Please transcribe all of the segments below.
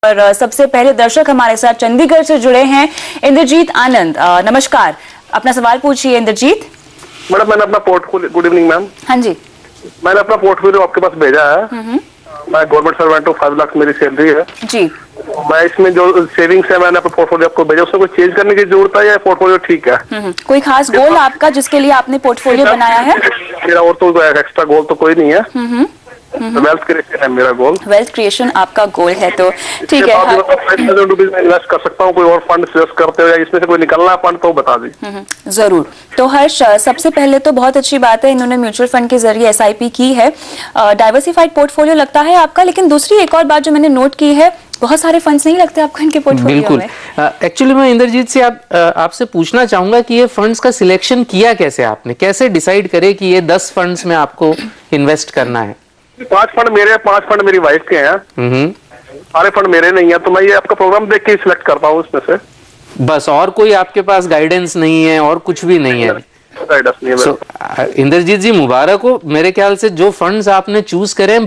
और सबसे पहले दर्शक हमारे साथ चंडीगढ़ से जुड़े हैं इंद्रजीत आनंद। नमस्कार, अपना सवाल पूछिए इंद्रजीत। मैडम मैंने अपना पोर्टफोलियो, गुड इवनिंग मैम। हाँ जी, मैंने अपना पोर्टफोलियो आपके पास भेजा है। मैं गवर्नमेंट सर्वेंट हूँ, 5 लाख मेरी सैलरी है जी। मैं इसमें जो सेविंग्स है मैंने अपना पोर्टफोलियो आपको भेजा, उसमें कोई चेंज करने की जरूरत है या पोर्टफोलियो ठीक है? कोई खास गोल आपका जिसके लिए आपने पोर्टफोलियो बनाया है? मेरा और तो एक्स्ट्रा गोल तो कोई नहीं है। वेल्थ क्रिएशन है मेरा गोल। वेल्थ क्रिएशन आपका गोल है, तो ठीक है। 5,000 रुपीज में इन्वेस्ट कर सकता हूँ, कोई और फंड सजेस्ट करते हो या इसमें से कोई निकलना है फंड तो बता दी। जरूर। तो हर्ष, सबसे पहले तो बहुत अच्छी बात है, इन्होंने म्यूचुअल फंड के जरिए SIP की है। डाइवर्सिफाइड पोर्टफोलियो लगता है आपका, लेकिन दूसरी एक और बात जो मैंने नोट की है, बहुत सारे फंड्स नहीं लगते आपको इनके पोर्टफोलियो में। एक्चुअली मैं इंद्रजीत से आपसे पूछना चाहूंगा कि ये फंड्स का सिलेक्शन किया कैसे आपने, कैसे डिसाइड करे कि ये 10 फंड्स में आपको इन्वेस्ट करना है? 5 फंड मेरे हैं, 5 फंड मेरी वाइफ के हैं। सारे फंड मेरे नहीं है, तो मैं ये आपका प्रोग्राम देख के सिलेक्ट करता हूँ इसमें से बस। और कोई आपके पास गाइडेंस नहीं है और कुछ भी नहीं है? गाइडेंस नहीं है। इंद्रजीत जी मुबारक हो। मेरे ख्याल से जो फंड्स आपने चूज करे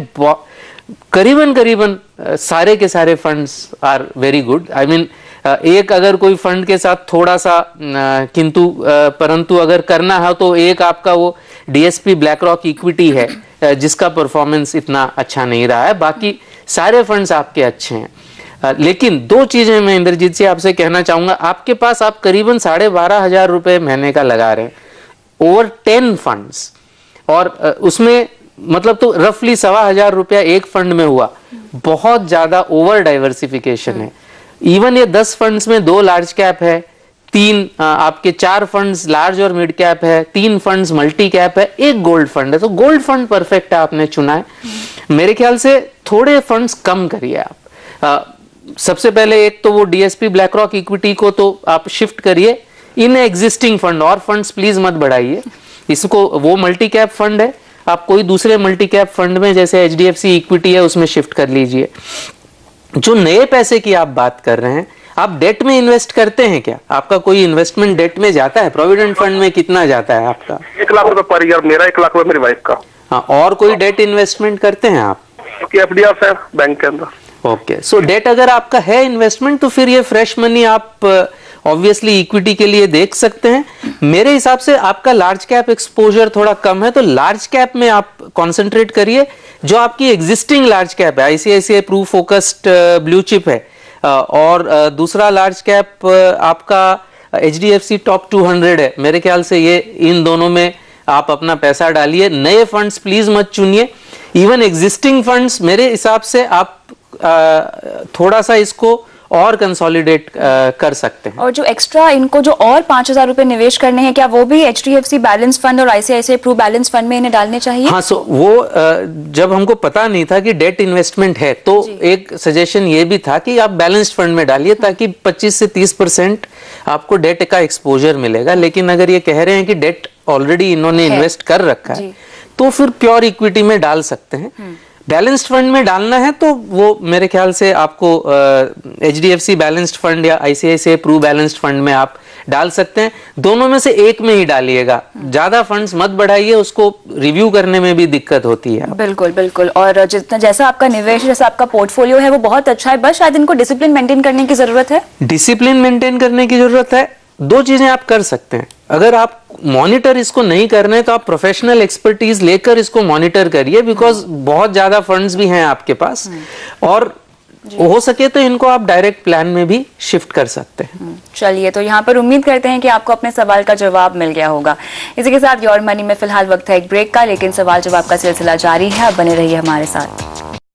करीबन सारे के सारे funds are very good. I mean एक अगर कोई फंड के साथ थोड़ा सा किंतु परंतु अगर करना है तो एक आपका वो DSP ब्लैक रॉक इक्विटी है जिसका परफॉर्मेंस इतना अच्छा नहीं रहा है। बाकी सारे फंड्स आपके अच्छे हैं। लेकिन 2 चीजें मैं इंद्रजीत से आपसे कहना चाहूंगा। आपके पास आप करीबन 12,500 रुपए महीने का लगा रहे हैं, ओवर 10 फंड्स, और उसमें मतलब तो रफली 1,200 रुपया एक फंड में हुआ। बहुत ज्यादा ओवर डाइवर्सिफिकेशन है। इवन ये 10 फंड्स में 2 लार्ज कैप है, 3 आपके 4 फंड्स लार्ज और मिड कैप है, 3 फंड्स मल्टी कैप है, 1 गोल्ड फंड है। तो गोल्ड फंड परफेक्ट है, आपने चुना है। मेरे ख्याल से थोड़े फंड्स कम करिए आप। सबसे पहले एक तो वो DSP ब्लैक रॉक इक्विटी को तो आप शिफ्ट करिए इन एग्जिस्टिंग फंड, और फंड्स प्लीज मत बढ़ाइए इसको। वो मल्टी कैप फंड है, आप कोई दूसरे मल्टी कैप फंड में जैसे HDFC इक्विटी है उसमें शिफ्ट कर लीजिए। जो नए पैसे की आप बात कर रहे हैं, आप डेट में इन्वेस्ट करते हैं क्या? आपका कोई इन्वेस्टमेंट डेट में जाता है? प्रोविडेंट फंड में कितना जाता है आपका? 1 लाख रुपए पर ईयर मेरा, 1 लाख रुपए मेरी वाइफ का। हाँ, और कोई डेट इन्वेस्टमेंट करते हैं आप? FDR है बैंक के अंदर। ओके, सो डेट अगर आपका है इन्वेस्टमेंट तो फिर ये फ्रेश मनी आप ऑब्वियसली इक्विटी के लिए देख सकते हैं। मेरे हिसाब से आपका लार्ज कैप एक्सपोजर थोड़ा कम है, तो लार्ज कैप में आप कंसंट्रेट करिए। जो आपकी एग्जिस्टिंग लार्ज कैप है, ICICI Pru focused blue chip है, और दूसरा लार्ज कैप आपका HDFC टॉप 200 है। मेरे ख्याल से ये इन दोनों में आप अपना पैसा डालिए। नए फंड्स प्लीज मत चुनिए। इवन एग्जिस्टिंग फंड्स मेरे हिसाब से आप थोड़ा सा इसको और कंसोलिडेट कर सकते हैं। और जो एक्स्ट्रा इनको जो और 5,000 रुपए निवेश करने हैं, क्या वो भी HDFC बैलेंस फंड और ICICI प्रू बैलेंस फंड में इन्हें डालने चाहिए? हाँ, सो वो जब हमको पता नहीं था कि डेट इन्वेस्टमेंट है, तो एक सजेशन ये भी था कि आप बैलेंस्ड फंड में डालिए ताकि 25 से 30% आपको डेट का एक्सपोजर मिलेगा। लेकिन अगर ये कह रहे हैं कि डेट ऑलरेडी इन्होंने इन्वेस्ट कर रखा है तो फिर प्योर इक्विटी में डाल सकते हैं। बैलेंस्ड फंड में डालना है तो वो मेरे ख्याल से आपको HDFC बैलेंस्ड फंड या ICICI प्रू बैलेंस्ड फंड में आप डाल सकते हैं। दोनों में से एक में ही डालिएगा, ज्यादा फंड्स मत बढ़ाइए, उसको रिव्यू करने में भी दिक्कत होती है। बिल्कुल बिल्कुल। और जितना जैसा आपका निवेश, जैसा आपका पोर्टफोलियो है वो बहुत अच्छा है, बस शायद इनको डिसिप्लिन मेंटेन करने की जरूरत है। डिसिप्लिन मेंटेन करने की जरूरत है। 2 चीजें आप कर सकते हैं। अगर आप मॉनिटर इसको नहीं कर रहे हैं तो आप प्रोफेशनल एक्सपर्टीज लेकर इसको मॉनिटर करिए, बिकॉज बहुत ज्यादा फंड्स भी हैं आपके पास, और हो सके तो इनको आप डायरेक्ट प्लान में भी शिफ्ट कर सकते हैं। चलिए, तो यहाँ पर उम्मीद करते हैं कि आपको अपने सवाल का जवाब मिल गया होगा। इसी के साथ योर मनी में फिलहाल वक्त है एक ब्रेक का, लेकिन सवाल जवाब का सिलसिला जारी है। आप बने रहिए हमारे साथ।